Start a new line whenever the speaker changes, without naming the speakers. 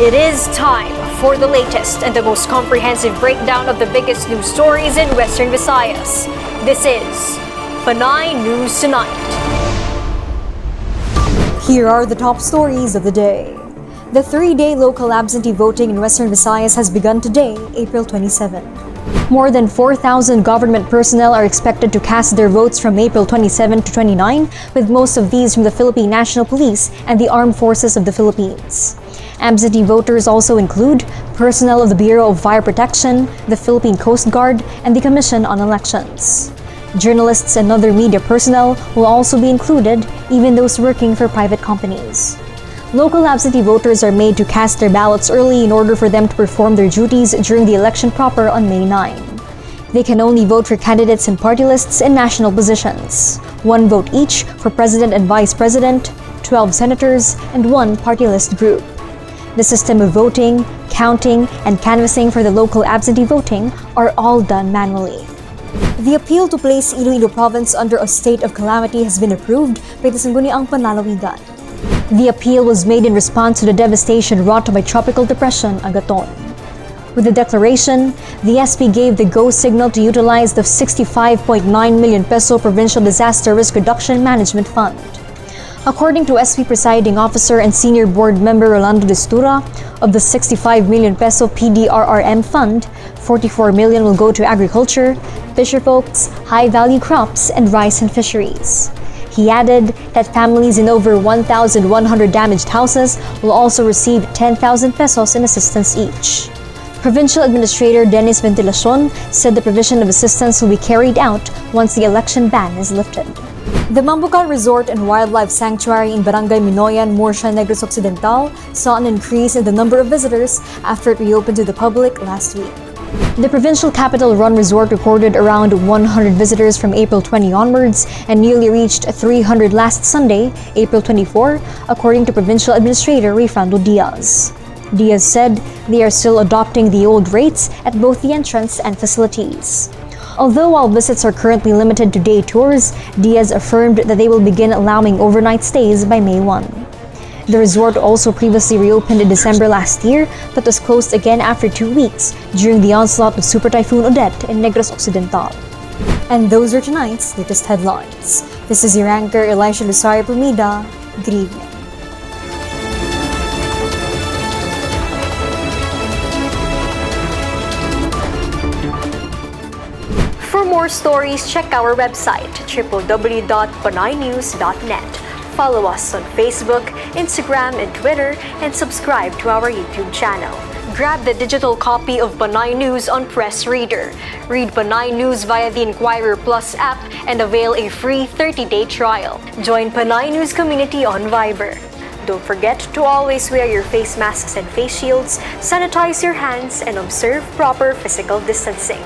It is time for the latest and the most comprehensive breakdown of the biggest news stories in Western Visayas. This is Panay News Tonight. Here are the top stories of the day. The 3-day local absentee voting in Western Visayas has begun today, April 27. More than 4,000 government personnel are expected to cast their votes from April 27 to 29, with most of these from the Philippine National Police and the Armed Forces of the Philippines. Absentee voters also include personnel of the Bureau of Fire Protection, the Philippine Coast Guard, and the Commission on Elections. Journalists and other media personnel will also be included, even those working for private companies. Local absentee voters are made to cast their ballots early in order for them to perform their duties during the election proper on May 9. They can only vote for candidates and party lists in national positions. 1 vote each for president and vice president, 12 senators, and 1 party list group. The system of voting, counting, and canvassing for the local absentee voting are all done manually. The appeal to place Iloilo province under a state of calamity has been approved by the Sangguniang Panlalawigan. The appeal was made in response to the devastation wrought by Tropical Depression Agaton. With the declaration, the SP gave the go signal to utilize the 65.9 million peso Provincial Disaster Risk Reduction Management Fund. According to SP Presiding Officer and Senior Board Member Rolando Destura, of the 65 million peso PDRRM fund, 44 million will go to agriculture, fisherfolks, high-value crops, and rice and fisheries. He added that families in over 1,100 damaged houses will also receive 10,000 pesos in assistance each. Provincial Administrator Dennis Ventilacion said the provision of assistance will be carried out once the election ban is lifted. The Mambukal Resort and Wildlife Sanctuary in Barangay Minoyan, Morsha, Negros Occidental saw an increase in the number of visitors after it reopened to the public last week. The provincial capital-run resort recorded around 100 visitors from April 20 onwards and nearly reached 300 last Sunday, April 24, according to Provincial Administrator Rayfrando Diaz. Diaz said they are still adopting the old rates at both the entrance and facilities. Although all visits are currently limited to day tours, Diaz affirmed that they will begin allowing overnight stays by May 1. The resort also previously reopened in December last year, but was closed again after 2 weeks during the onslaught of Super Typhoon Odette in Negros Occidental. And those are tonight's latest headlines. This is your anchor, Elisha Lusario Plumida. Good evening. For more stories, check our website, www.panaynews.net. Follow us on Facebook, Instagram, and Twitter, and subscribe to our YouTube channel. Grab the digital copy of Panay News on Press Reader. Read Panay News via the Inquirer Plus app and avail a free 30-day trial. Join Panay News community on Viber. Don't forget to always wear your face masks and face shields, sanitize your hands, and observe proper physical distancing.